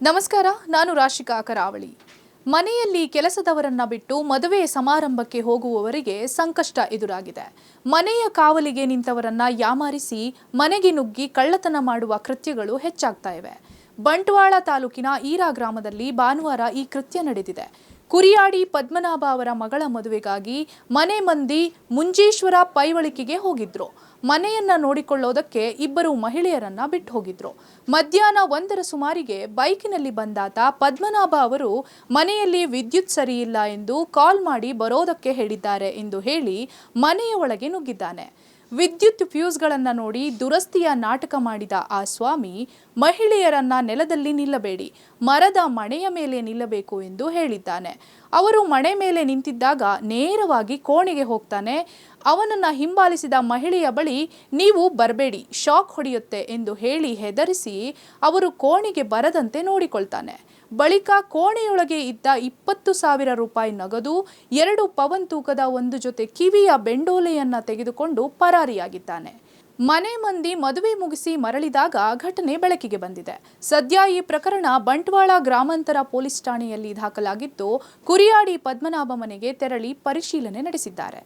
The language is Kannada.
ನಮಸ್ಕಾರ, ನಾನು ರಾಶಿಕಾ ಕರಾವಳಿ. ಮನೆಯಲ್ಲಿ ಕೆಲಸದವರನ್ನ ಬಿಟ್ಟು ಮದುವೆ ಸಮಾರಂಭಕ್ಕೆ ಹೋಗುವವರಿಗೆ ಸಂಕಷ್ಟ ಎದುರಾಗಿದೆ. ಮನೆಯ ಕಾವಲಿಗೆ ನಿಂತವರನ್ನ ಯಾಮಾರಿಸಿ ಮನೆಗೆ ನುಗ್ಗಿ ಕಳ್ಳತನ ಮಾಡುವ ಕೃತ್ಯಗಳು ಹೆಚ್ಚಾಗ್ತಾ ಇವೆ. ಬಂಟ್ವಾಳ ತಾಲೂಕಿನ ಈರಾ ಗ್ರಾಮದಲ್ಲಿ ಭಾನುವಾರ ಈ ಕೃತ್ಯ ನಡೆದಿದೆ. ಕುರಿಯಾಡಿ ಪದ್ಮನಾಭ ಅವರ ಮಗಳ ಮದುವೆಗಾಗಿ ಮನೆ ಮಂದಿ ಮುಂಜೇಶ್ವರ ಪೈವಳಿಕೆಗೆ ಹೋಗಿದ್ರು. ಮನೆಯನ್ನ ನೋಡಿಕೊಳ್ಳೋದಕ್ಕೆ ಇಬ್ಬರು ಮಹಿಳೆಯರನ್ನ ಬಿಟ್ಟು ಹೋಗಿದ್ರು. ಮಧ್ಯಾಹ್ನ 1ರ ಸುಮಾರಿಗೆ ಬೈಕಿನಲ್ಲಿ ಬಂದಾತ ಪದ್ಮನಾಭ ಅವರು ಮನೆಯಲ್ಲಿ ವಿದ್ಯುತ್ ಸರಿಯಿಲ್ಲ ಎಂದು ಕಾಲ್ ಮಾಡಿ ಬರೋದಕ್ಕೆ ಹೇಳಿದ್ದಾರೆ ಎಂದು ಹೇಳಿ ಮನೆಯ ಒಳಗೆ ನುಗ್ಗಿದ್ದಾನೆ. ವಿದ್ಯುತ್ ಫ್ಯೂಸ್ಗಳನ್ನು ನೋಡಿ ದುರಸ್ತಿಯ ನಾಟಕ ಮಾಡಿದ ಆ ಸ್ವಾಮಿ ಮಹಿಳೆಯರನ್ನ ನೆಲದಲ್ಲಿ ನಿಲ್ಲಬೇಡಿ, ಮರದ ಮಣೆಯ ಮೇಲೆ ನಿಲ್ಲಬೇಕು ಎಂದು ಹೇಳಿದ್ದಾನೆ. ಅವರು ಮಣೆ ಮೇಲೆ ನಿಂತಿದ್ದಾಗ ನೇರವಾಗಿ ಕೋಣೆಗೆ ಹೋಗ್ತಾನೆ. ಅವನನ್ನ ಹಿಂಬಾಲಿಸಿದ ಮಹಿಳೆಯ ಬಳಿ ನೀವು ಬರಬೇಡಿ, ಶಾಕ್ ಹೊಡೆಯುತ್ತೆ ಎಂದು ಹೇಳಿ ಹೆದರಿಸಿ ಅವರು ಕೋಣೆಗೆ ಬರದಂತೆ ನೋಡಿಕೊಳ್ತಾನೆ. ಬಳಿಕ ಕೋಣೆಯೊಳಗೆ ಇದ್ದ 20,000 ರೂಪಾಯಿ ನಗದು, 2 ಪವನ್ ತೂಕದ ಒಂದು ಜೊತೆ ಕಿವಿಯ ಬೆಂಡೋಲೆಯನ್ನ ತೆಗೆದುಕೊಂಡು ಪರಾರಿಯಾಗಿದ್ದಾನೆ. ಮನೆ ಮಂದಿ ಮದುವೆ ಮುಗಿಸಿ ಮರಳಿದಾಗ ಘಟನೆ ಬೆಳಕಿಗೆ ಬಂದಿದೆ. ಸದ್ಯ ಈ ಪ್ರಕರಣ ಬಂಟ್ವಾಳ ಗ್ರಾಮಾಂತರ ಪೊಲೀಸ್ ಠಾಣೆಯಲ್ಲಿ ದಾಖಲಾಗಿದ್ದು, ಕುರಿಯಾಡಿ ಪದ್ಮನಾಭ ಮನೆಗೆ ತೆರಳಿ ಪರಿಶೀಲನೆ ನಡೆಸಿದ್ದಾರೆ.